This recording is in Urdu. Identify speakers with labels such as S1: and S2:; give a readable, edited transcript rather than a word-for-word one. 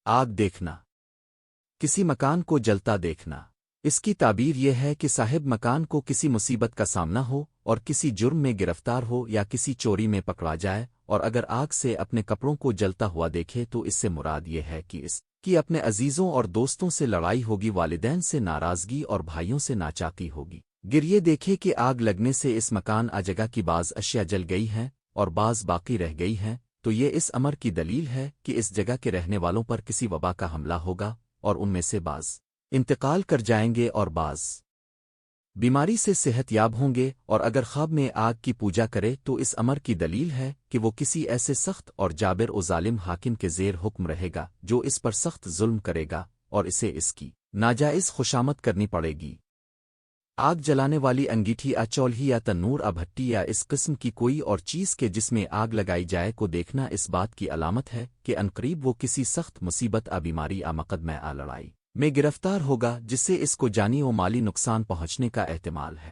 S1: آگ دیکھنا، کسی مکان کو جلتا دیکھنا۔ اس کی تعبیر یہ ہے کہ صاحب مکان کو کسی مصیبت کا سامنا ہو اور کسی جرم میں گرفتار ہو یا کسی چوری میں پکڑا جائے، اور اگر آگ سے اپنے کپڑوں کو جلتا ہوا دیکھے تو اس سے مراد یہ ہے کہ اس کی اپنے عزیزوں اور دوستوں سے لڑائی ہوگی، والدین سے ناراضگی اور بھائیوں سے ناچاقی ہوگی۔ یہ دیکھے کہ آگ لگنے سے اس مکان جگہ کی بعض اشیاء جل گئی ہیں اور بعض باقی رہ گئی ہیں، تو یہ اس امر کی دلیل ہے کہ اس جگہ کے رہنے والوں پر کسی وبا کا حملہ ہوگا اور ان میں سے بعض انتقال کر جائیں گے اور بعض بیماری سے صحت یاب ہوں گے، اور اگر خواب میں آگ کی پوجا کرے تو اس امر کی دلیل ہے کہ وہ کسی ایسے سخت اور جابر و ظالم حاکم کے زیر حکم رہے گا جو اس پر سخت ظلم کرے گا اور اسے اس کی ناجائز خوشامد کرنی پڑے گی۔ آگ جلانے والی انگیٹھی چولہی یا تنور بھٹی یا اس قسم کی کوئی اور چیز کے جس میں آگ لگائی جائے کو دیکھنا اس بات کی علامت ہے کہ عنقریب وہ کسی سخت مصیبت بیماری مقدمہ لڑائی میں گرفتار ہوگا، جس سے اس کو جانی و مالی نقصان پہنچنے کا احتمال ہے۔